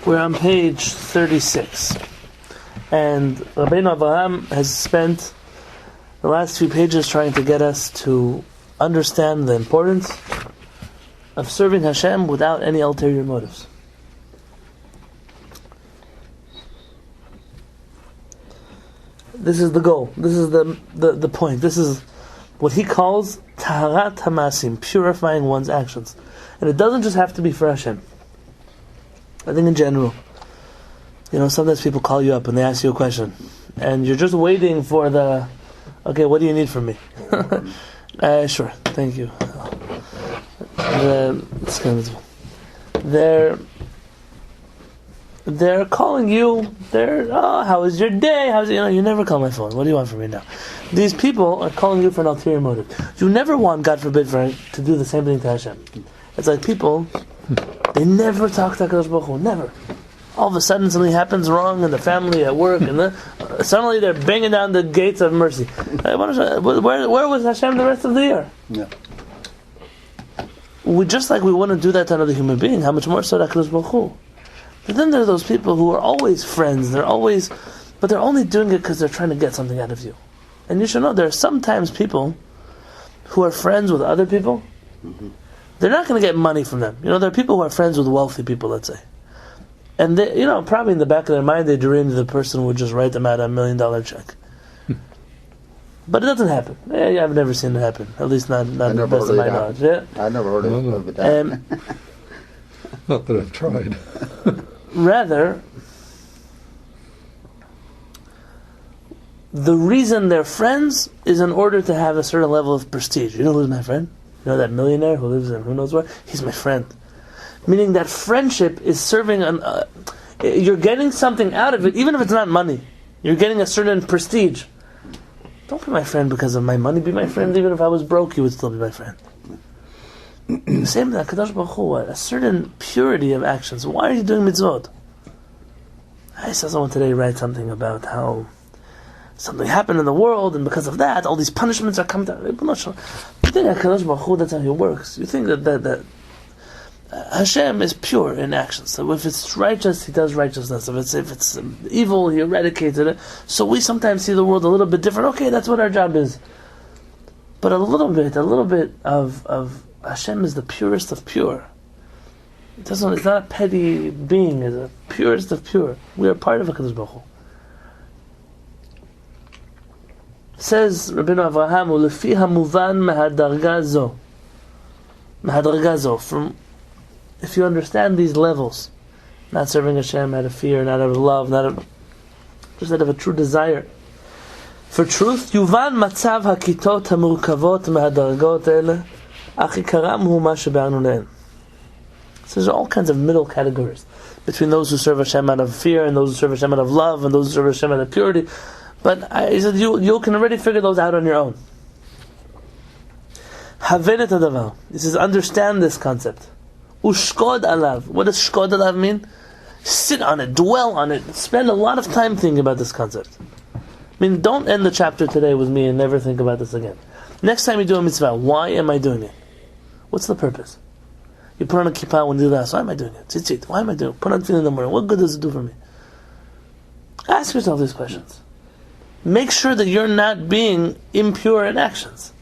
We're on page 36. And Rabbi Avraham has spent the last few pages trying to get us to understand the importance of serving Hashem without any ulterior motives. This is the goal. This is the point. This is what he calls Taharat Hamasim, purifying one's actions. And it doesn't just have to be for Hashem. I think in general, sometimes people call you up and they ask you a question, and you're just waiting for the, okay, what do you need from me? Sure, thank you. They're calling you. How was your day? You never call my phone. What do you want from me now? These people are calling you for an ulterior motive. You never want, God forbid, to do the same thing to Hashem. It's like people, they never talk to HaKadosh Baruch Hu, never. All of a sudden something happens wrong in the family, at work, and suddenly they're banging down the gates of mercy. Where was Hashem the rest of the year? Yeah. Just like we wouldn't do that to another human being, how much more so to HaKadosh Baruch Hu? But then there are those people who are always friends, but they're only doing it because they're trying to get something out of you. And you should know, there are sometimes people who are friends with other people, they're not going to get money from them. There are people who are friends with wealthy people, let's say. And they, probably in the back of their mind, they dreamed the person would just write them out $1 million check. But it doesn't happen. I've never seen it happen. At least not to the best of my knowledge. Yeah? I never heard of it. Not that I've tried. Rather, the reason they're friends is in order to have a certain level of prestige. You know who's my friend? You know that millionaire who lives in who knows where? He's my friend. Meaning that friendship is serving you're getting something out of it, even if it's not money. You're getting a certain prestige. Don't be my friend because of my money. Be my friend even if I was broke, you would still be my friend. The same thing, HaKadosh Baruch Hu, a certain purity of actions. Why are you doing mitzvot? I saw someone today write something about how something happened in the world, and because of that, all these punishments are coming down. You think HaKadosh Baruch Hu, that's how he works. You think that Hashem is pure in actions. So if it's righteous, He does righteousness. If it's evil, He eradicates it. So we sometimes see the world a little bit different. Okay, that's what our job is. But a little bit of Hashem is the purest of pure. It's not a petty being. It's the purest of pure. We are part of HaKadosh Baruch Hu. Says Rabbeinu Avraham, "Ulefi hamuvan mehadarga zo." From if you understand these levels, not serving Hashem out of fear, not out of love, just out of a true desire for truth. Yuvan matzav hakitot hamurkavot mehadargot ele. So there's all kinds of middle categories between those who serve Hashem out of fear and those who serve Hashem out of love and those who serve Hashem out of purity. But he said you can already figure those out on your own. Havenet hadavar. He says understand this concept. Ushkod alav. What does shkod alav mean? Sit on it, dwell on it, spend a lot of time thinking about this concept. Don't end the chapter today with me and never think about this again. Next time you do a mitzvah, why am I doing it? What's the purpose? You put on a kippah when you do that. Why am I doing it? Tzitzit. Why am I doing it? Put on tefillin in the morning. What good does it do for me? Ask yourself these questions. Make sure that you're not being impure in actions.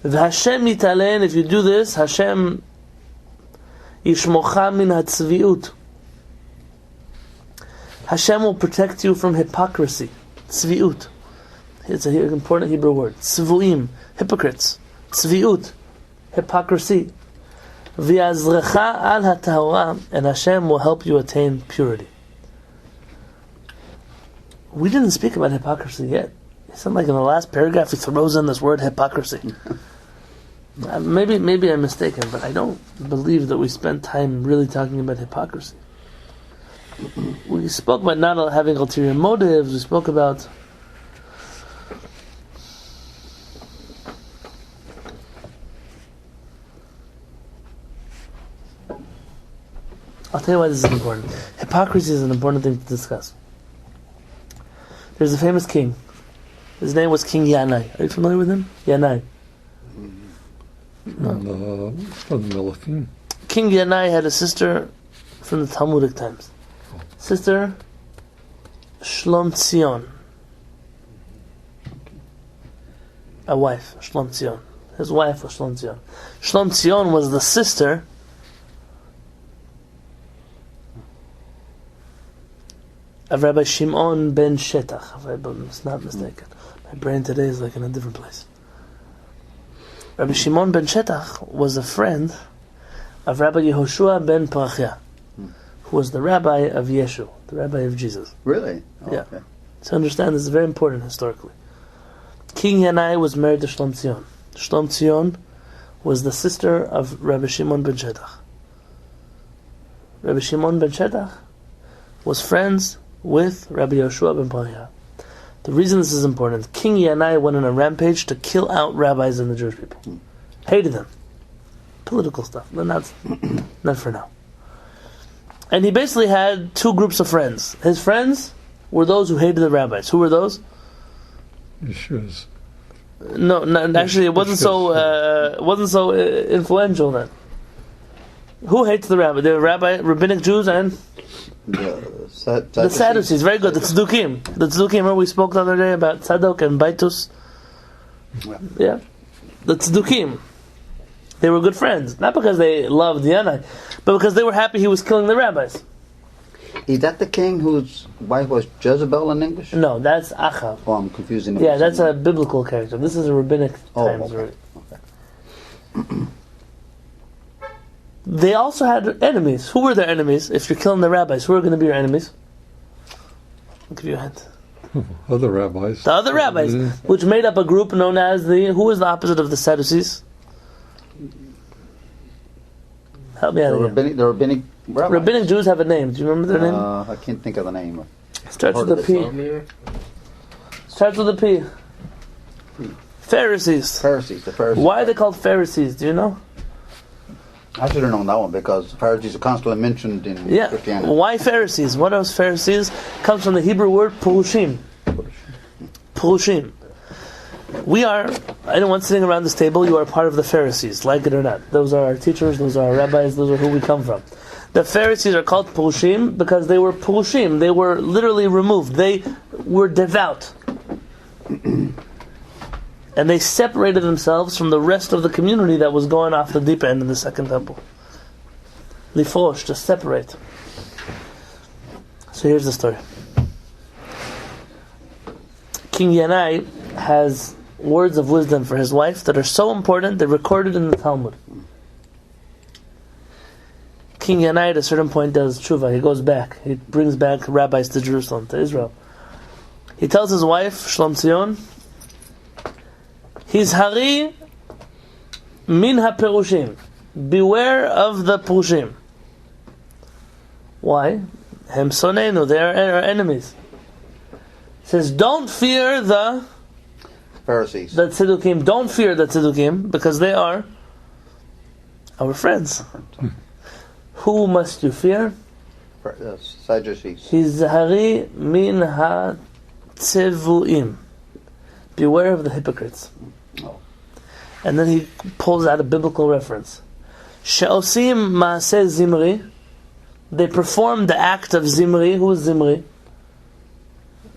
V'Hashem yitalen, if you do this, Hashem yishmocha min hatzviut. Hashem will protect you from hypocrisy. Tzviut. It's an important Hebrew word. Tzvuim, hypocrites. Tzviut, hypocrisy. V'yazrecha al hatahora, and Hashem will help you attain purity. We didn't speak about hypocrisy yet. It sounds like in the last paragraph he throws in this word hypocrisy. Maybe I'm mistaken, but I don't believe that we spent time really talking about hypocrisy. We spoke about not having ulterior motives. We spoke about I'll tell you why this is important. Hypocrisy is an important thing to discuss. There's a famous king. His name was King Yanai. Are you familiar with him? Yanai. No. King Yanai had a sister from the Talmudic times. Sister Shlom Tzion. A wife, Shlom Tzion. His wife was Shlom Tzion. Shlom Tzion was the sister of Rabbi Shimon ben Shetach, if I'm not mistaken. My brain today is like in a different place. Rabbi Shimon ben Shetach was a friend of Rabbi Yehoshua ben Parachia, who was the rabbi of Yeshu, the rabbi of Jesus. Really? Oh, Yeah. Okay. To understand, this is very important historically. King Yanai was married to Shlom Tzion. Shlom Tzion was the sister of Rabbi Shimon ben Shetach. Rabbi Shimon ben Shetach was friends with Rabbi Yehoshua ben Parachia. The reason this is important, King Yanai went on a rampage to kill out rabbis and the Jewish people. Hated them. Political stuff, but not for now. And he basically had two groups of friends. His friends were those who hated the rabbis. Who were those? Issues. No, actually, it wasn't so influential then. Who hates the rabbi? The rabbinic Jews and the Sadducees. Very good. The Tzdukim. Remember we spoke the other day about Tzadok and Baitus. Yeah, the Tzdukim. They were good friends, not because they loved Yanai, but because they were happy he was killing the rabbis. Is that the king whose wife was Jezebel in English? No, that's Achav. Oh, I'm confusing them. Yeah, that's a biblical character. This is a rabbinic times. Okay. They also had enemies. Who were their enemies? If you're killing the rabbis, who are going to be your enemies? I'll give you a hint. Other rabbis. The other rabbis, which made up a group known as who is the opposite of the Sadducees? Help me out again. The rabbinic rabbis. Rabbinic Jews have a name. Do you remember their name? I can't think of the name. Starts with a P. Starts with a P. Pharisees. The Pharisees. Why are they called Pharisees? Do you know? I should have known that one because Pharisees are constantly mentioned in Christianity. Why Pharisees? What are Pharisees? Comes from the Hebrew word Purushim. Purushim. We are, anyone sitting around this table, you are part of the Pharisees, like it or not. Those are our teachers, those are our rabbis, those are who we come from. The Pharisees are called Purushim because they were Purushim. They were literally removed. They were devout. And they separated themselves from the rest of the community that was going off the deep end in the second temple. Lifosh, to separate. So here's the story. King Yanai has words of wisdom for his wife that are so important they're recorded in the Talmud. King Yanai at a certain point does tshuva. He goes back. He brings back rabbis to Jerusalem, to Israel. He tells his wife, Shlom Tzion, His hari min ha-perushim. Beware of the Purushim. Why? Hem sonenu, they are our enemies. He says, don't fear the Pharisees. The Tzedukim. Don't fear the Tzedukim, because they are our friends. Who must you fear? Sadducees. His hari min ha-tzevuim. Beware of the hypocrites. Oh. And then he pulls out a biblical reference. She'osim ma'aseh zimri. They perform the act of zimri. Who is zimri?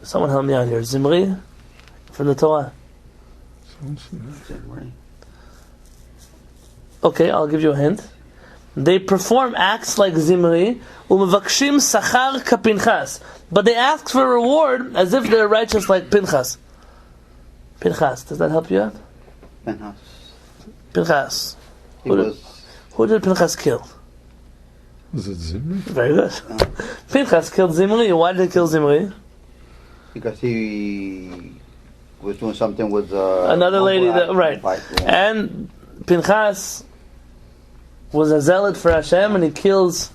Someone help me out here. Zimri from the Torah. Okay, I'll give you a hint. They perform acts like zimri. Umevakshim sachar kapinchas. But they ask for a reward as if they're righteous like Pinchas. Pinchas, does that help you out? Pinchas. Who did Pinchas kill? Was it Zimri? Very good. Pinchas killed Zimri. Why did he kill Zimri? Because he was doing something with another lady. Right. And Pinchas was a zealot for Hashem, and he kills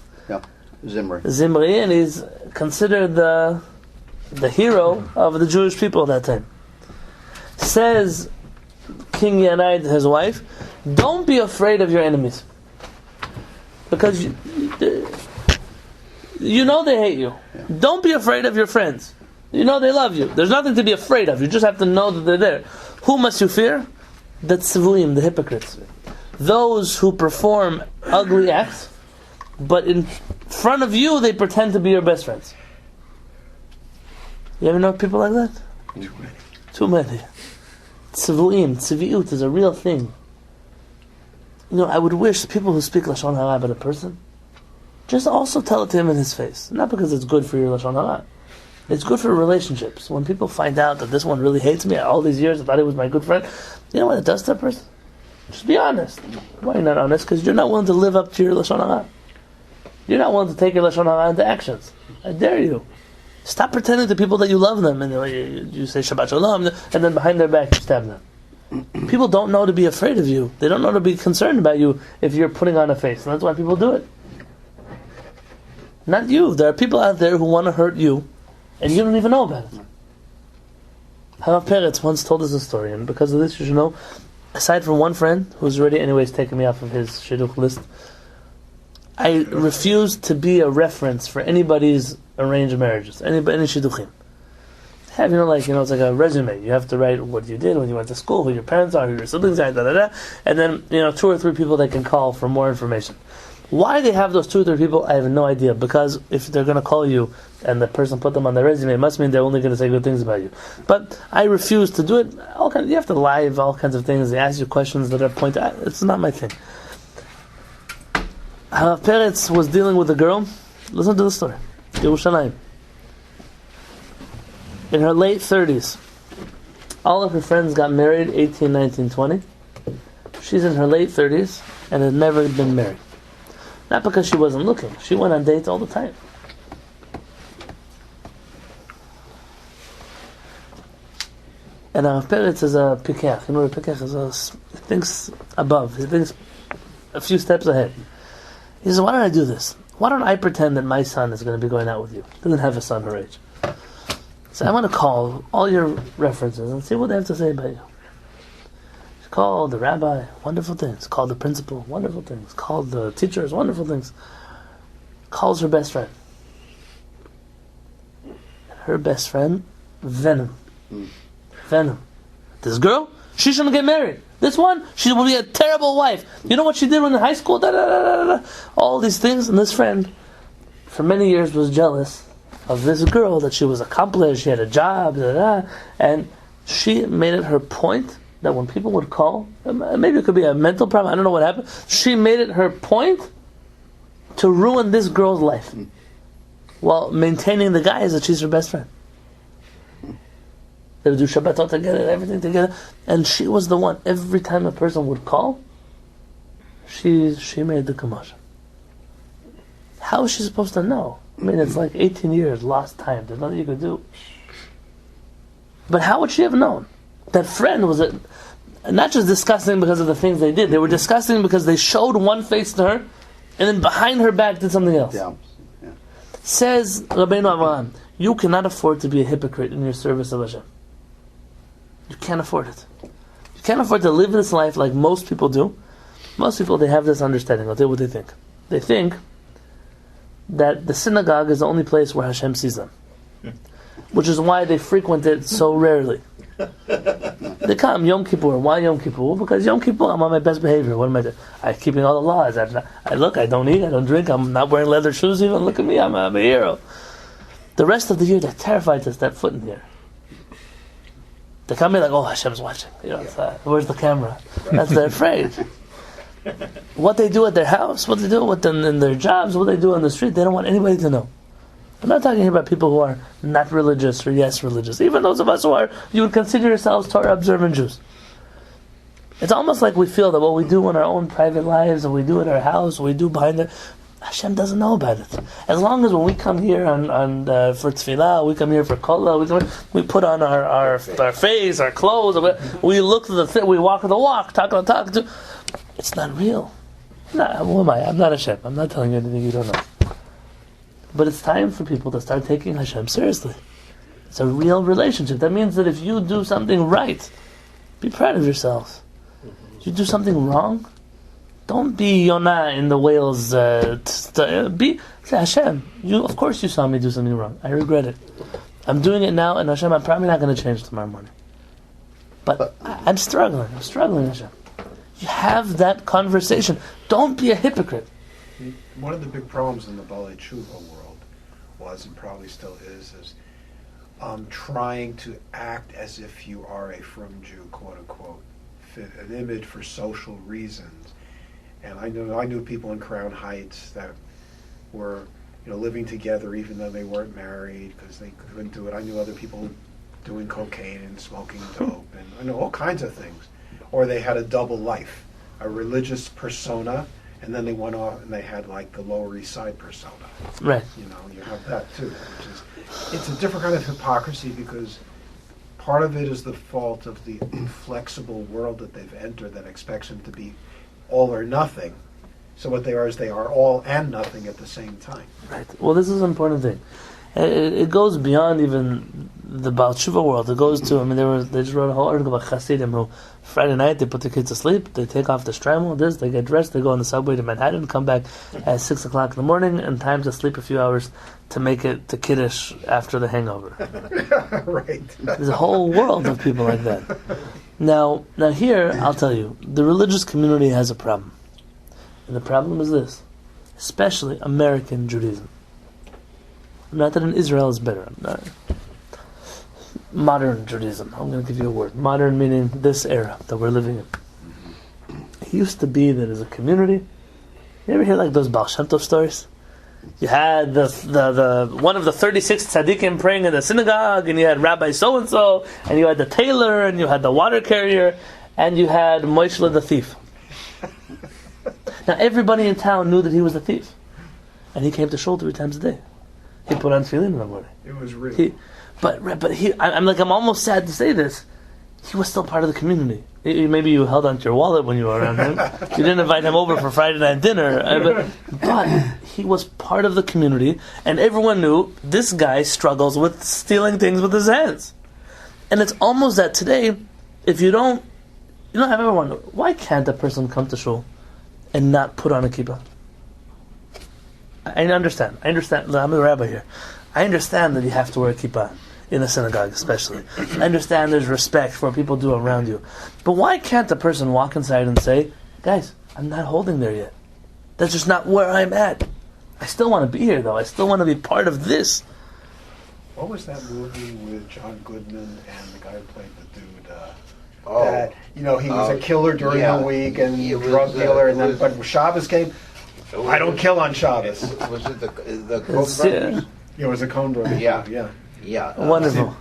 Zimri, and he's considered the hero of the Jewish people at that time. Says King Yanai to his wife, don't be afraid of your enemies. Because you know they hate you. Yeah. Don't be afraid of your friends. You know they love you. There's nothing to be afraid of. You just have to know that they're there. Who must you fear? The tzevuim, the hypocrites. Those who perform ugly acts, but in front of you, they pretend to be your best friends. You ever know people like that? Too many. Tziviut is a real thing. I would wish people who speak Lashon Hara about a person, just also tell it to him in his face. Not because it's good for your Lashon Hara. It's good for relationships. When people find out that this one really hates me, all these years I thought he was my good friend, you know what it does to that person? Just be honest. Why are you not honest? Because you're not willing to live up to your Lashon Hara. You're not willing to take your Lashon Hara into actions. I dare you. Stop pretending to people that you love them, and you say Shabbat Shalom, and then behind their back you stab them. People don't know to be afraid of you. They don't know to be concerned about you if you're putting on a face. And that's why people do it. Not you. There are people out there who want to hurt you, and you don't even know about it. Harav Peretz once told us a story, and because of this you should know, aside from one friend, who's already anyways taken me off of his shidduch list, I refuse to be a reference for anybody's arranged marriages, any shidduchim. It's like a resume. You have to write what you did when you went to school, who your parents are, who your siblings are, and then 2 or 3 people they can call for more information. Why they have those 2 or 3 people, I have no idea. Because if they're going to call you and the person put them on their resume, it must mean they're only going to say good things about you. But I refuse to do it. You have to lie of all kinds of things. They ask you questions that are pointed out. It's not my thing. Harav Peretz was dealing with a girl. Listen to the story. Yerushalayim. In her late 30s. All of her friends got married 18, 19, 20. She's in her late 30s and had never been married. Not because she wasn't looking. She went on dates all the time. And Harav Peretz is a pikach. You know what a pikach is? He thinks above. He thinks a few steps ahead. He says, why don't I do this? Why don't I pretend that my son is going to be going out with you? Doesn't have a son her age. So I want to call all your references and see what they have to say about you. She called the rabbi, wonderful things. Called the principal, wonderful things. Called the teachers, wonderful things. Calls her best friend. Her best friend, venom. Venom. This girl, she shouldn't get married. This one, she will be a terrible wife. You know what she did when in high school? All these things. And this friend, for many years, was jealous of this girl, that she was accomplished, she had a job, and she made it her point that when people would call, maybe it could be a mental problem, I don't know what happened, she made it her point to ruin this girl's life while maintaining the guys that she's her best friend. They would do Shabbatot together, everything together, and she was the one. Every time a person would call, she made the commotion. How is she supposed to know? It's like 18 years, lost time. There's nothing you could do. But how would she have known? That friend was not just disgusting because of the things they did. They were disgusting because they showed one face to her, and then behind her back did something else. Yeah. Says Rabbeinu Avraham, you cannot afford to be a hypocrite in your service of Hashem. You can't afford it. You can't afford to live this life like most people do. Most people, they have this understanding. I'll tell you what they think. They think that the synagogue is the only place where Hashem sees them, which is why they frequent it so rarely. They come Yom Kippur. Why Yom Kippur? Well, because Yom Kippur I'm on my best behavior. What am I doing? I'm keeping all the laws. I don't eat, I don't drink, I'm not wearing leather shoes even. Look at me, I'm a hero. The rest of the year they're terrified to step foot in here. They come in like, oh, Hashem's watching. Where's the camera? They're afraid. What they do at their house, what they do in their jobs, what they do on the street, they don't want anybody to know. I'm not talking about people who are not religious or yes religious. Even those of us who are, you would consider yourselves Torah observant Jews. It's almost like we feel that what we do in our own private lives, and we do at our house, what we do behind it, Hashem doesn't know about it. As long as when we come here for tefillah, we come here for kolah, we put on our face, our clothes, we look to we walk the walk, talk the talk. It's not real. Who am I? I'm not Hashem. I'm not telling you anything you don't know. But it's time for people to start taking Hashem seriously. It's a real relationship. That means that if you do something right, be proud of yourself. If you do something wrong, don't be Yonah in the whales. Say, Hashem, of course you saw me do something wrong. I regret it. I'm doing it now, and Hashem, I'm probably not going to change tomorrow morning. But I'm struggling, Hashem. You have that conversation. Don't be a hypocrite. one of the big problems in the Balei Tshuva world was, and probably still is trying to act as if you are a frum Jew, quote unquote, fit an image for social reasons. And I knew people in Crown Heights that were, living together even though they weren't married because they couldn't do it. I knew other people doing cocaine and smoking dope, and I know all kinds of things. Or they had a double life, a religious persona, and then they went off and they had like the Lower East Side persona. Right. You have that too, which is, it's a different kind of hypocrisy because part of it is the fault of the inflexible world that they've entered that expects them to be all or nothing. So what they are is they are all and nothing at the same time. Right. Well, this is an important thing. It goes beyond even the Baal Tshuva world. It goes to, they just wrote a whole article about Hasidim who Friday night they put the kids to sleep, they take off the shtreimel, they get dressed, they go on the subway to Manhattan, come back at 6 o'clock in the morning, and time to sleep a few hours to make it to Kiddush after the hangover. Right. There's a whole world of people like that. Now here, I'll tell you, the religious community has a problem. And the problem is this, especially American Judaism. Not that in Israel is better. Modern Judaism. I'm going to give you a word. Modern meaning this era that we're living in. It used to be that as a community, you ever hear like those Baal Shem Tov stories? You had the one of the 36 tzaddikim praying in the synagogue, and you had Rabbi so-and-so, and you had the tailor, and you had the water carrier, and you had Moshe the thief. Now everybody in town knew that he was the thief. And he came to shul 3 times a day. He put on tefillin in the morning. It was real. I'm almost sad to say this. He was still part of the community. Maybe you held onto your wallet when you were around him. You didn't invite him over for Friday night dinner. But he was part of the community, and everyone knew this guy struggles with stealing things with his hands. And it's almost that today, if you don't, I've ever wondered, why can't a person come to shul and not put on a kippah? I understand. I'm a rabbi here. I understand that you have to wear a kippah in a synagogue, especially. I understand there's respect for what people do around you. But why can't a person walk inside and say, guys, I'm not holding there yet. That's just not where I'm at. I still want to be here, though. I still want to be part of this. What was that movie with John Goodman and the guy who played the dude? That, he was a killer during the week and a drug dealer, and then but Shabbos came. I don't kill on Shabbos. Was it the Coen brothers? It was a Coen brothers. Yeah. Wonderful.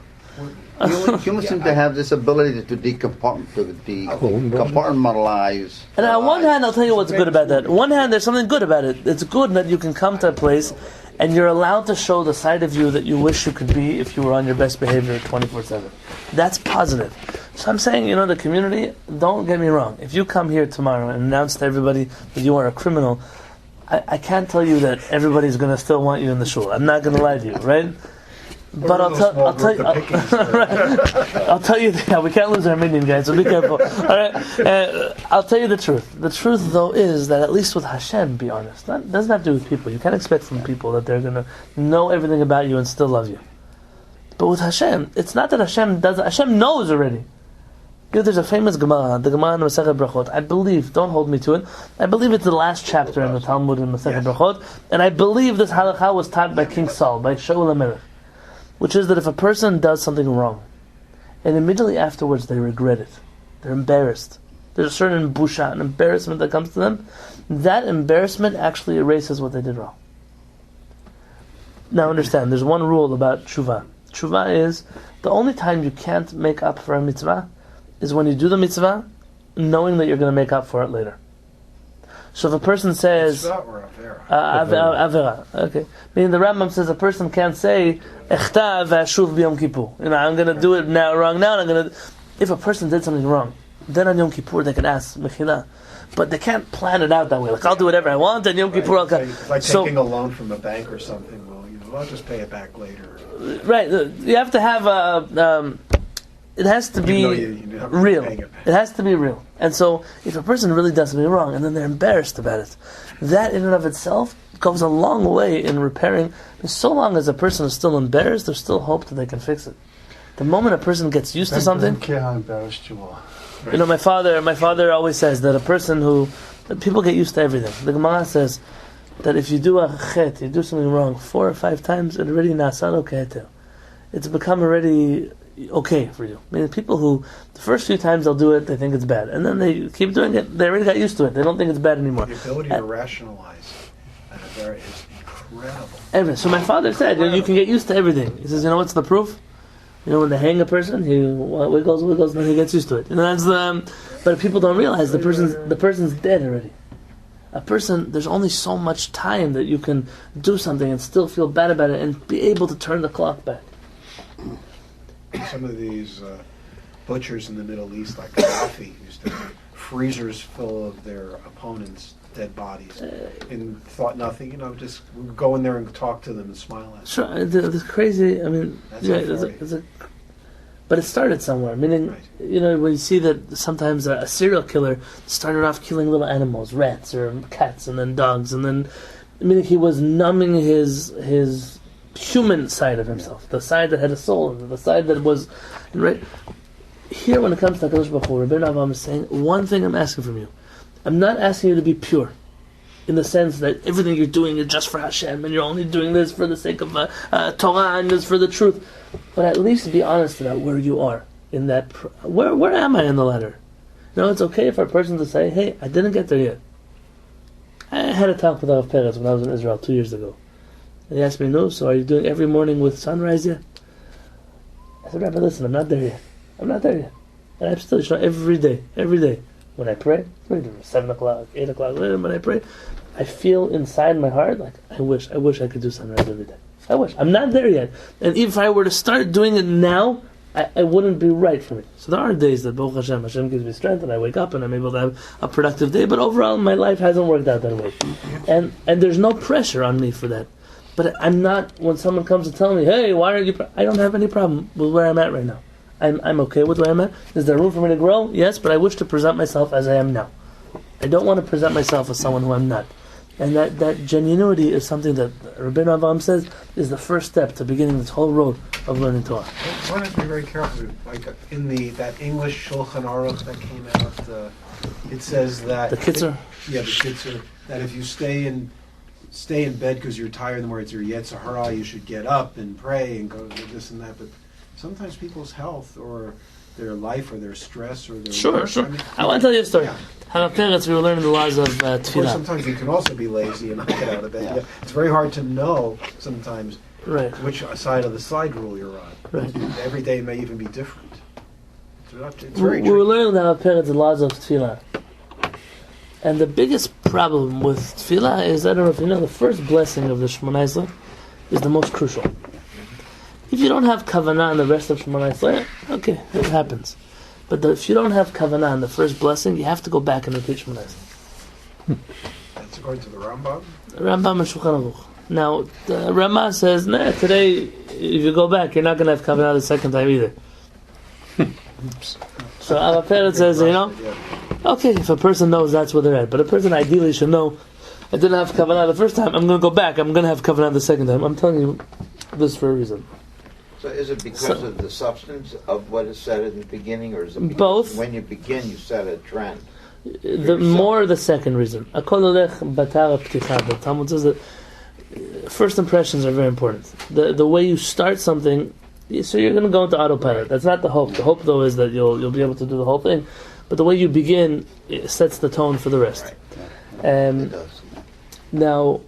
Humans seem to have this ability to compartmentalize. And on one hand, I'll tell you what's good about that. On one hand, there's something good about it. It's good that you can come to a place and you're allowed to show the side of you that you wish you could be if you were on your best behavior 24/7. That's positive. So I'm saying, the community, don't get me wrong. If you come here tomorrow and announce to everybody that you are a criminal, I can't tell you that everybody's going to still want you in the shul. I'm not going to lie to you, right? But I'll tell you, I'll tell you, we can't lose our minion, guys, so be careful. All right, I'll tell you the truth. The truth, though, is that at least with Hashem, be honest. It doesn't have to do with people. You can't expect from people that they're going to know everything about you and still love you. But with Hashem, it's not that Hashem doesn't. Hashem knows already. There's a famous Gemara, the Gemara in Masechet Brachot. I believe, don't hold me to it, I believe it's the last chapter in the Talmud in Masechet Brachot, and I believe this halakha was taught by King Saul, by Shaul HaMelech, which is that if a person does something wrong, and immediately afterwards they regret it, they're embarrassed, there's a certain busha, an embarrassment that comes to them, that embarrassment actually erases what they did wrong. Now understand, there's one rule about tshuva. Tshuva is, the only time you can't make up for a mitzvah is when you do the mitzvah knowing that you're going to make up for it later. So if a person says Avera, okay. Meaning the Rambam says a person can't say Echta v'ashuv b'Yom Kippur. I'm going to do it now wrong now, and I'm going to. If a person did something wrong, then on Yom Kippur they can ask Mechila. But they can't plan it out that way. Like, I'll do whatever I want, and Yom Kippur I'll come. Like taking a loan from a bank or something. Well, I'll just pay it back later. Right. You have to have it has to be real. It has to be real. And so, if a person really does something wrong, and then they're embarrassed about it, that in and of itself goes a long way in repairing. So long as a person is still embarrassed, there's still hope that they can fix it. The moment a person gets used to something, I don't care how embarrassed you are. my father always says that a person that people get used to everything. The Gemara says, that if you do a chet, you do something wrong 4 or 5 times, it already nasalo keheter. It's become already okay for you. I mean, people who, the first few times they'll do it, they think it's bad. And then they keep doing it, they already got used to it. They don't think it's bad anymore. The ability to rationalize is incredible. Everything. So my father said, you can get used to everything. He says, you know what's the proof? You know, when they hang a person, he wiggles, and then he gets used to it. And that's but people don't realize the person's dead already. A person, there's only so much time that you can do something and still feel bad about it and be able to turn the clock back. Some of these butchers in the Middle East, like Gaddafi, used to have freezers full of their opponents' dead bodies, and thought nothing. Just go in there and talk to them and smile at them. Sure, it's crazy. I mean, but it started somewhere. Meaning, right. When you see that sometimes a serial killer started off killing little animals, rats or cats, and then dogs, and then, meaning he was numbing his human side of himself, the side that had a soul, the side that was right. Here, when it comes to HaKadosh Baruch Hu, Rabbi Yonatan is saying, one thing I'm asking from you. I'm not asking you to be pure, in the sense that everything you're doing is just for Hashem, and you're only doing this for the sake of Torah and this for the truth. But at least be honest about where you are in that. Where am I in the ladder? It's okay for a person to say, "Hey, I didn't get there yet." I had a talk with Rav Peretz when I was in Israel 2 years ago. And he asked me, "No, so are you doing every morning with sunrise yet?" I said, "Rabbi, listen, I'm not there yet. And I'm still, every day. When I pray, 7 o'clock, 8 o'clock, when I pray, I feel inside my heart like, I wish I could do sunrise every day. I wish. I'm not there yet. And if I were to start doing it now, I wouldn't be right for me. So there are days that Baruch Hashem gives me strength and I wake up and I'm able to have a productive day, but overall my life hasn't worked out that way. And there's no pressure on me for that. But I'm not, when someone comes to tell me, hey, why aren't you, I don't have any problem with where I'm at right now. I'm okay with where I'm at. Is there room for me to grow? Yes, but I wish to present myself as I am now. I don't want to present myself as someone who I'm not. And that genuinity is something that Rabbi Yonatan says is the first step to beginning this whole road of learning Torah. One has to be very careful. Like in that English Shulchan Aruch that came out, it says that the Kitzur. The Kitzur. That if you stay in bed because you're tired in the morning, it's your Yetzer Hara, you should get up and pray and go to this and that. But sometimes people's health or their life or their stress or their Sure. I want to tell you a story. Yeah. How parents we were learning the laws of Of course, tefillah. sometimes you can also be lazy and not get out of bed. Yeah. It's very hard to know sometimes which side of the side rule you're on. Right. Every day may even be different. It's very We were tricky. learning how parents the laws of tefillah. And the biggest problem with tefillah is, I don't know if you know, the first blessing of the Shemona Esrei is the most crucial. If you don't have kavanah in the rest of Shemona Esrei, okay, it happens. But if you don't have kavanah in the first blessing, you have to go back and repeat Shemona Esrei. That's according to the Rambam? Rambam and Shulchan Aruch. Now, the Rama says, today, if you go back, you're not going to have kavanah the second time either. So our parent says, okay, if a person knows that's where they're at, but a person ideally should know, I didn't have kavanah the first time, I'm going to go back, I'm going to have kavanah the second time. I'm telling you this for a reason. So is it because of the substance of what is said in the beginning, or is it both? When you begin, you set a trend? The second reason. The Talmud says that first impressions are very important. The way you start something, so you're going to go into autopilot. That's not the hope. The hope, though, is that you'll be able to do the whole thing. But the way you begin, it sets the tone for the rest. It does. Now,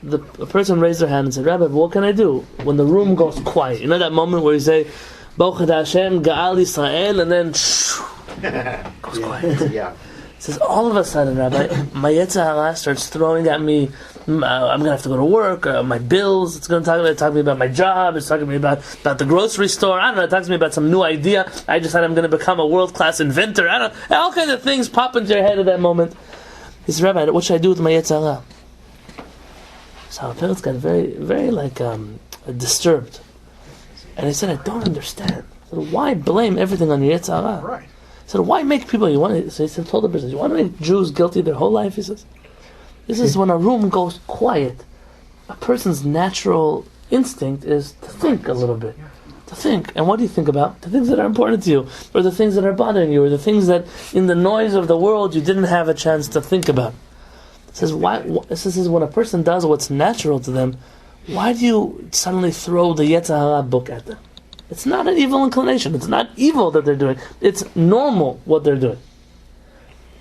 a person raised their hand and said, Rabbi, what can I do when the room goes quiet? You know that moment where you say, Baruch Hashem, Ga'al Yisrael, and then goes quiet. Yeah. It says, all of a sudden, Rabbi, my Yetzer Hara starts throwing at me, I'm going to have to go to work, my bills, it's going to talk to me about my job, it's talking to me about the grocery store, I don't know, it talks to me about some new idea, I decided I'm going to become a world-class inventor, I don't know, all kinds of things pop into your head at that moment. He says, Rabbi, what should I do with my Yetzer Hara? So our parents got very, very disturbed. And he said, I don't understand. I said, why blame everything on your Yetzer Hara? Right. He said, why make people, so he told the person, you want to make Jews guilty their whole life? He says, this is when a room goes quiet. A person's natural instinct is to think a little bit. To think. And what do you think about? The things that are important to you, or the things that are bothering you, or the things that in the noise of the world you didn't have a chance to think about. says, this is when a person does what's natural to them, why do you suddenly throw the Yetzer Hara book at them? It's not an evil inclination. It's not evil that they're doing. It's normal what they're doing.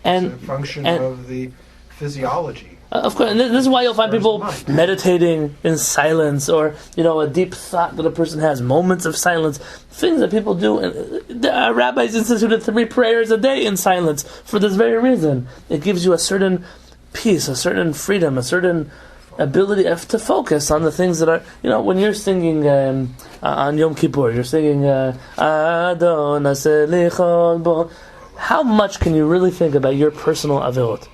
And it's a function of the physiology. Of course, and this is why you'll find people meditating in silence, or a deep thought that a person has, moments of silence, things that people do. And the rabbis instituted 3 prayers a day in silence for this very reason. It gives you a certain peace, a certain freedom, a certain ability to focus on the things that are. When you're singing on Yom Kippur, you're singing Adon Aselichon Bo. How much can you really think about your personal avirot?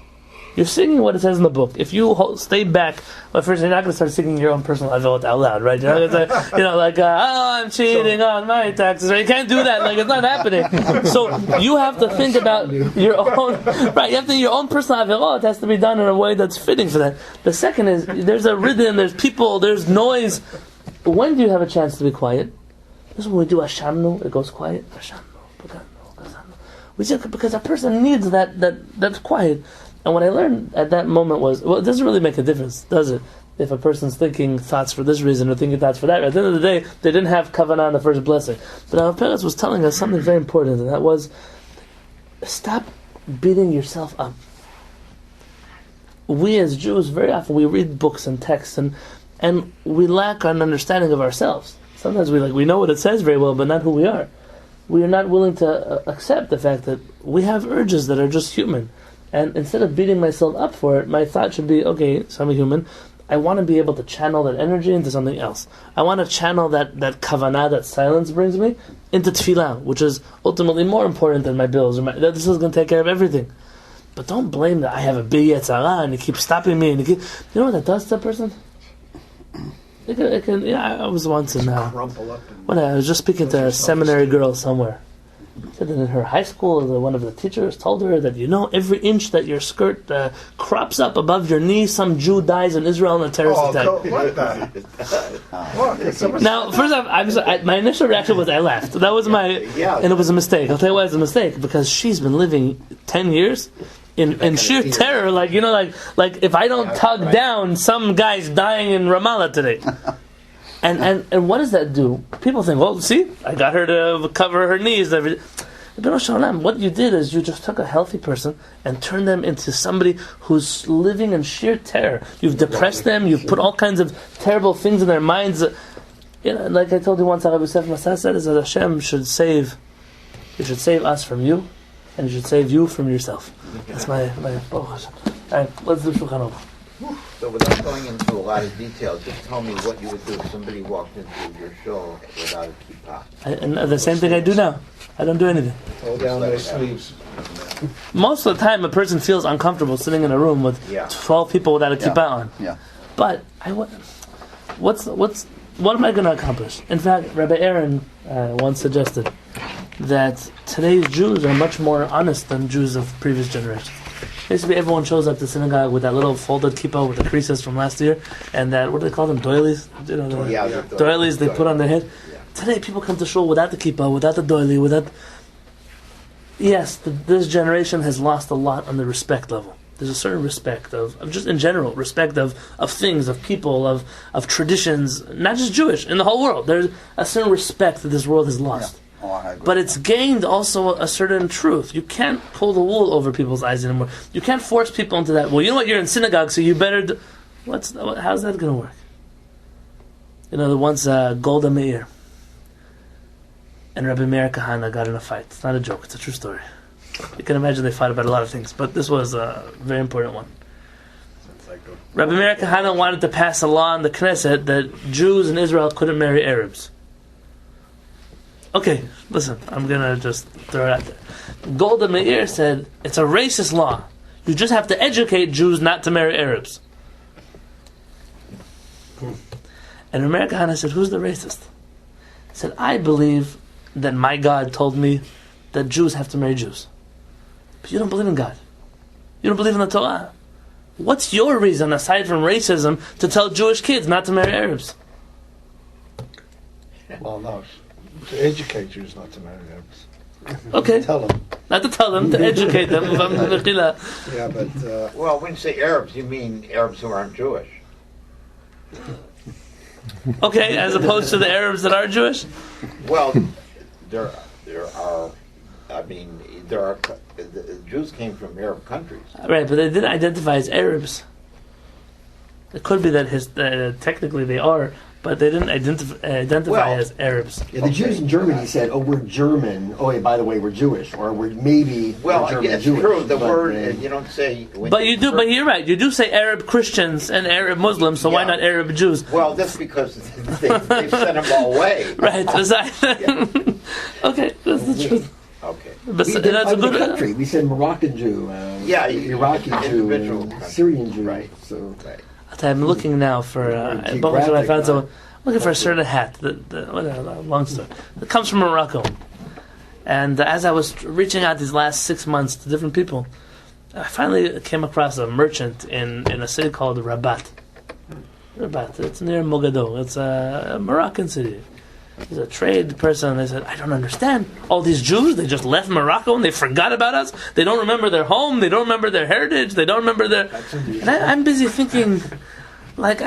You're singing what it says in the book. If you stay back, first you're not going to start singing your own personal avirot out loud, right? You're not going to I'm cheating on my taxes. Right? You can't do that. It's not happening. So you have to think about your own, right? You have to your own personal avirot. It has to be done in a way that's fitting for that. The second is there's a rhythm, there's people, there's noise. When do you have a chance to be quiet? This is when we do Hashamnu. It goes quiet. Hashamnu, because a person needs that's quiet. And what I learned at that moment was, it doesn't really make a difference, does it? If a person's thinking thoughts for this reason or thinking thoughts for that. At the end of the day, they didn't have kavanah in the first blessing. But our parents was telling us something very important, and that was, stop beating yourself up. We as Jews, very often, we read books and texts, and we lack an understanding of ourselves. Sometimes we know what it says very well, but not who we are. We are not willing to accept the fact that we have urges that are just human. And instead of beating myself up for it, my thought should be, okay, so I'm a human, I want to be able to channel that energy into something else. I want to channel that kavanah that silence brings me into tefillah, which is ultimately more important than my bills. This is going to take care of everything. But don't blame that I have a big Yetzer Hara and you keep stopping me. And you know what that does to a person? I was once in I was just speaking to a seminary girl somewhere. Said that in her high school, one of the teachers told her that every inch that your skirt crops up above your knee, some Jew dies in Israel in a terrorist attack. Now, first off, my initial reaction was I laughed. That was and it was a mistake. I'll tell you why it's a mistake, because she's been living 10 years in sheer terror, like if I don't tug down, some guy's dying in Ramallah today. And what does that do? People think, well, see, I got her to cover her knees. What you did is you just took a healthy person and turned them into somebody who's living in sheer terror. You've depressed them. You've put all kinds of terrible things in their minds. Like I told you once, Rabbi Yosef Masad said, is that Hashem should save us from you, and He should save you from yourself. That's my All right, let's do Shulchan Aruch. So without going into a lot of detail, just tell me what you would do if somebody walked into your show without a kippah. And the same thing I do now. I don't do anything. Hold down their sleeves. Most of the time, a person feels uncomfortable sitting in a room with 12 people without a kippah on. Yeah. But what am I going to accomplish? In fact, Rabbi Aaron once suggested that today's Jews are much more honest than Jews of previous generations. Basically, everyone shows up to synagogue with that little folded kippah with the creases from last year, and that, what do they call them, doilies? The doilies they put on their head. Yeah. Today, people come to shul without the kippah, without the doily, without. Yes, this generation has lost a lot on the respect level. There's a certain respect of just in general, respect of things, of people, of traditions, not just Jewish, in the whole world. There's a certain respect that this world has lost. Yeah. But it's gained also a certain truth. You can't pull the wool over people's eyes anymore. You can't force people into that. Well, you know what? You're in synagogue, so you better. How's that going to work? Once Golda Meir and Rabbi Meir Kahana got in a fight. It's not a joke. It's a true story. You can imagine they fought about a lot of things, but this was a very important one. Rabbi Meir Kahana wanted to pass a law in the Knesset that Jews in Israel couldn't marry Arabs. Okay, listen, I'm going to just throw it out there. Golda Meir said, it's a racist law. You just have to educate Jews not to marry Arabs. And Rabbi Meir Kahana said, who's the racist? He said, I believe that my God told me that Jews have to marry Jews. But you don't believe in God. You don't believe in the Torah. What's your reason, aside from racism, to tell Jewish kids not to marry Arabs? Well, no. To educate Jews not to marry Arabs. Okay, Tell them. not to tell them, to educate them. Yeah, but Well, when you say Arabs, you mean Arabs who aren't Jewish. Okay, as opposed to the Arabs that are Jewish. Well, there are. I mean, the Jews came from Arab countries. Right, but they didn't identify as Arabs. It could be that technically they are, but they didn't identify as Arabs. Yeah, the Jews in Germany said, "Oh, we're German. Oh, hey, by the way, we're Jewish, or we're maybe Well, we're German it's Jewish." true. The but, word you don't say. But you do. But you're right. You do say Arab Christians and Arab Muslims. So why Yeah. not Arab Jews? Well, that's because they've sent them all away. Right. Okay, that's the truth. Okay. But we that's did a good. country. We said Moroccan Jew, Yeah, Iraqi Jew, individual and country. Syrian Jew. Right. So Right. I'm looking now for. But when I found someone looking for a certain hat. Whatever, long story. It comes from Morocco. And as I was reaching out these last 6 months to different people, I finally came across a merchant in a city called Rabat. Rabat. It's near Mogador. It's a Moroccan city. He's a trade person. They said, I don't understand. All these Jews, they just left Morocco and they forgot about us. They don't remember their home. They don't remember their heritage. They don't remember their... And I'm busy thinking, like,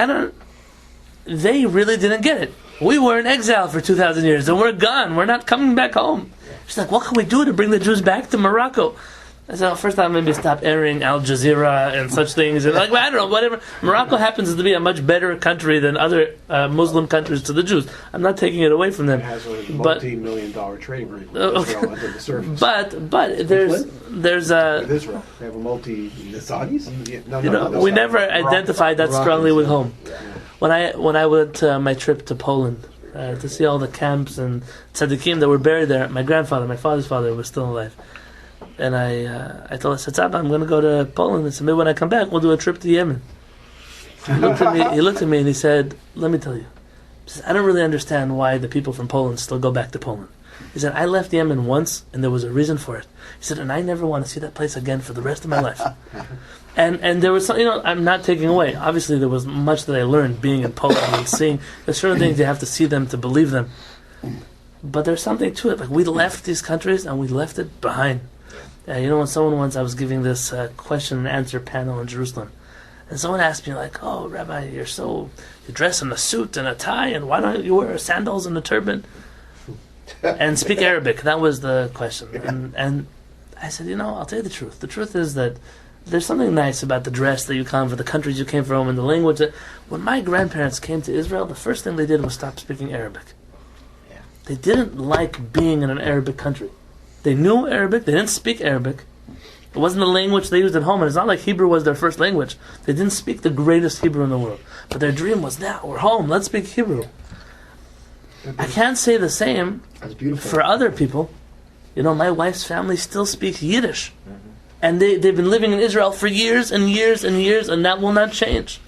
they really didn't get it. We were in exile for 2,000 years and we're gone. We're not coming back home. She's like, what can we do to bring the Jews back to Morocco? I said, first time maybe stop airing Al Jazeera and such things. And I don't know, whatever. Morocco happens to be a much better country than other Muslim countries to the Jews. I'm not taking it away from them. it has a But- multi-million-dollar trade agreement with Okay. Israel under the surface. But there's with Israel, they have a the Saudis. Yeah, no, you know, that's we not- never identified that strongly with home. Yeah. When I went my trip to Poland to see all the camps and tzaddikim that were buried there, my father's father, was still alive. And I told him, I'm going to go to Poland. And so maybe when I come back, we'll do a trip to Yemen. He looked at me and he said, let me tell you. He said, I don't really understand why the people from Poland still go back to Poland. He said, I left Yemen once and there was a reason for it. He said, and I never want to see that place again for the rest of my life. And there was some, I'm not taking away. Obviously, there was much that I learned being in Poland and seeing. There's certain things you have to see them to believe them. But there's something to it. Like, we left these countries and we left it behind. When someone once, I was giving this question and answer panel in Jerusalem, and someone asked me, like, oh, Rabbi, you dress in a suit and a tie, and why don't you wear sandals and a turban and speak Arabic? That was the question. And I said, I'll tell you the truth. The truth is that there's something nice about the dress that you come from, the countries you came from, and the language. When my grandparents came to Israel, the first thing they did was stop speaking Arabic. Yeah. They didn't like being in an Arabic country. They knew Arabic. They didn't speak Arabic. It wasn't the language they used at home, and it's not like Hebrew was their first language. They didn't speak the greatest Hebrew in the world. But their dream was, now we're home, let's speak Hebrew. I can't say the same That's beautiful. for other people. My wife's family still speaks Yiddish. And they've been living in Israel for years and years and years, and that will not change.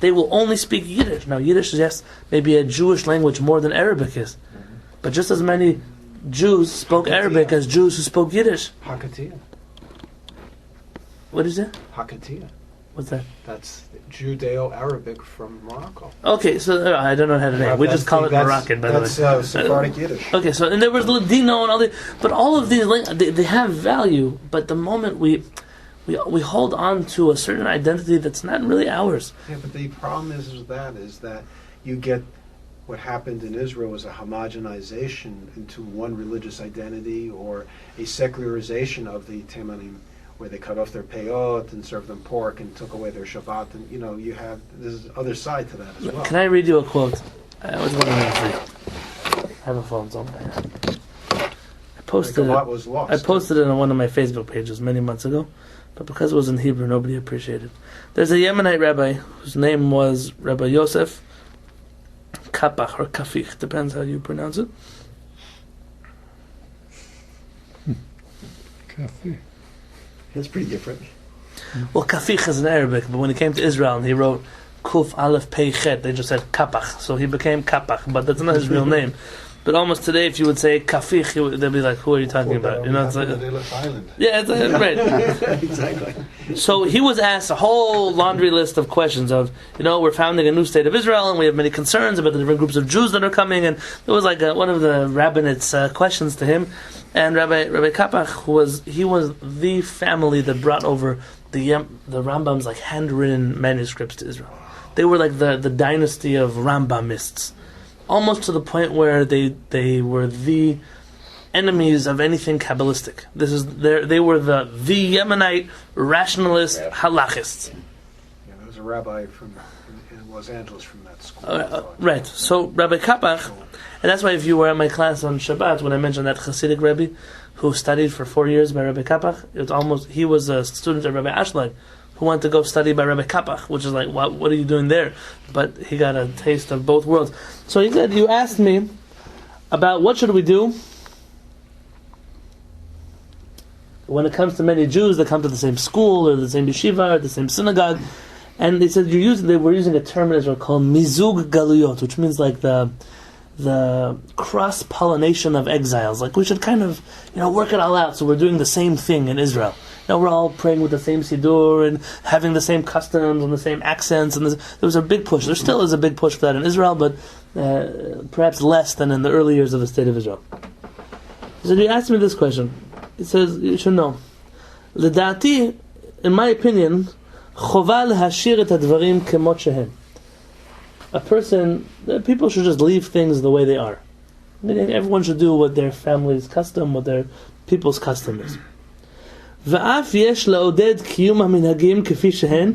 They will only speak Yiddish. Now, Yiddish is, yes, maybe a Jewish language more than Arabic is. But just as many Jews spoke Arabic as Jews who spoke Yiddish. Hakatiya. What is it? Hakatiya. What's that? That's Judeo-Arabic from Morocco. Okay, so I don't know how to name it. We just call it Moroccan, by the way. That's Sephardic Yiddish. Okay, so and there was Ladino and all the, but all of these they have value. But the moment we hold on to a certain identity that's not really ours. Yeah, but the problem is that you get what happened in Israel was a homogenization into one religious identity, or a secularization of the Temanim, where they cut off their peyot and served them pork and took away their Shabbat, and you have this other side to that as well. Can I read you a quote? I was wondering if I have a phone, so I posted Like a lot it. was lost. I posted it on one of my Facebook pages many months ago, but because it was in Hebrew, nobody appreciated it. There's a Yemenite rabbi whose name was Rabbi Yosef Kapach or Kafich, depends how you pronounce it. Coffee. That's pretty different. Well, Kafich is in Arabic, but when he came to Israel and he wrote Kuf Aleph Pei Chet, they just said Kapach, so he became Kapach, but that's not his real name. But almost today, if you would say kafich, they'd be like, "Who are you talking about?" You know, it's like, yeah, it's like, right. Exactly. So he was asked a whole laundry list of questions of, we're founding a new state of Israel, and we have many concerns about the different groups of Jews that are coming, and it was like one of the rabbinate's questions to him. And Rabbi Kapach was the family that brought over the Rambam's like handwritten manuscripts to Israel. They were like the dynasty of Rambamists, almost to the point where they were the enemies of anything Kabbalistic. They were the Yemenite rationalist halachists. Yeah, there was a rabbi in Los Angeles from that school. Right. So Rabbi Kapach, and that's why if you were at my class on Shabbat when I mentioned that Hasidic Rebbe who studied for 4 years by Rabbi Kapach, he was a student of Rabbi Ashlag who wanted to go study by Rabbi Kapach, which is like, what are you doing there? But he got a taste of both worlds. So he said, you asked me about what should we do when it comes to many Jews that come to the same school or the same yeshiva or the same synagogue. And they said they were using a term in Israel called mizug galuyot, which means like the cross-pollination of exiles. Like we should kind of, work it all out so we're doing the same thing in Israel. We're all praying with the same siddur and having the same customs and the same accents. And there was a big push. There still is a big push for that in Israel, but perhaps less than in the early years of the State of Israel. So he asked me this question. He says, you should know. L'da'ati, in my opinion, chova lehashir et hadvarim kemot shehem. People should just leave things the way they are. Meaning everyone should do what their family's custom, what their people's custom is. ואף יש לעודד קיום המנהגים כפי שהן,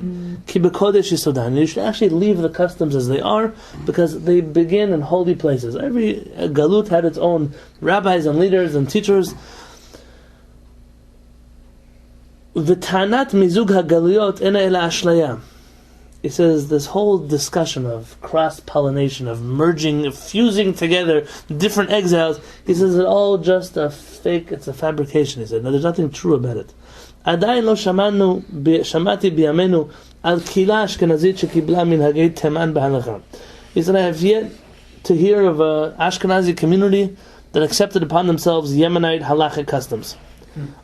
כי בקודש יסודן. You should actually leave the customs as they are, because they begin in holy places. Every galut had its own rabbis and leaders and teachers. וטענת מיזוג הגלויות אינה אלא אשליה. He says this whole discussion of cross-pollination, of merging, of fusing together different exiles, he says it's all just a fake, it's a fabrication. He said, no, there's nothing true about it. עדיין לא שמעתי בימינו על קהילה אשכנזית שקיבלה מנהגי תימן בהלכה. He said, I have yet to hear of an Ashkenazi community that accepted upon themselves Yemenite halachic customs.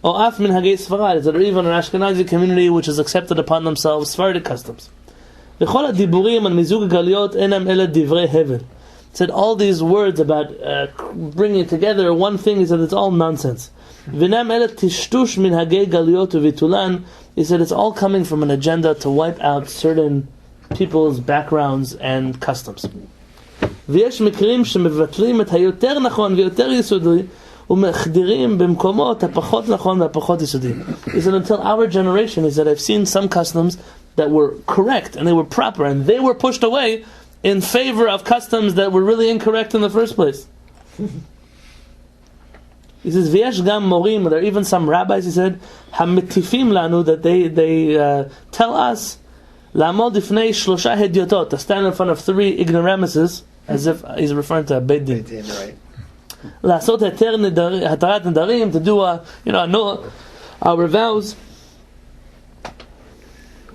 Or af minhagei Sfarad, or even an Ashkenazi community which has accepted upon themselves Sephardic customs. וכל הדיבורים על מיזוג הגלויות אינם אלא דברי הבל. Said all these words about bringing together one thing, he said it's all nonsense. ואינם אלא טשטוש מנהגי גלויות וביטולן. He said it's all coming from an agenda to wipe out certain people's backgrounds and customs. ויש מקרים שמבטלים את היותר נכון ויותר יסודי ומחדירים במקומות הפחות נכון והפחות יסודי. He said until our generation, he said I've seen some customs that were correct and they were proper and they were pushed away in favor of customs that were really incorrect in the first place. He says, "V'yesh gam morim." There are even some rabbis, he said, "Hamitifim lanu," that they tell us, "La'amod ifnei shlosha hedyotot," to stand in front of 3 ignoramuses, as if he's referring to a beit din. Right. La'asot hatarat nedarim, to do our vows.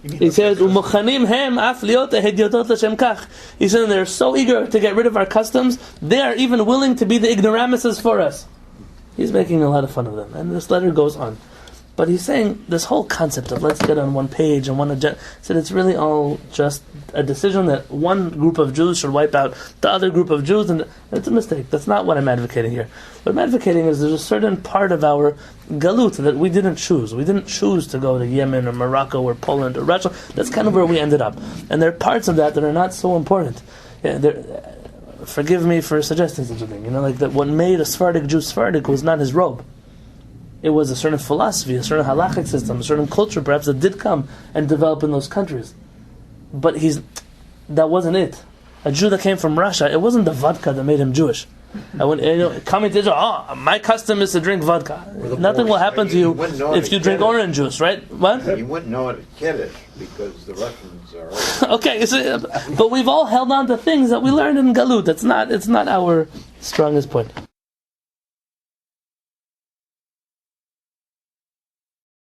He says, "Umochanim hem af liot hedyotot l'shem kach." He said, they're so eager to get rid of our customs, they are even willing to be the ignoramuses for us. He's making a lot of fun of them, and this letter goes on. But he's saying this whole concept of let's get on one page and one agenda, said it's really all just a decision that one group of Jews should wipe out the other group of Jews, and it's a mistake. That's not what I'm advocating here. What I'm advocating is there's a certain part of our galut that we didn't choose. We didn't choose to go to Yemen or Morocco or Poland or Russia. That's kind of where we ended up. And there are parts of that are not so important. Forgive me for suggesting such a thing. Like that what made a Sephardic Jew Sephardic was not his robe. It was a certain philosophy, a certain halachic system, a certain culture perhaps that did come and develop in those countries. But that wasn't it. A Jew that came from Russia, it wasn't the vodka that made him Jewish. Coming to Israel, my custom is to drink vodka. Nothing will happen to you if you drink orange juice, right? What? You wouldn't know it at Kiddush because the Russians are... Okay, but we've all held on to things that we learned in Galut. It's not our strongest point.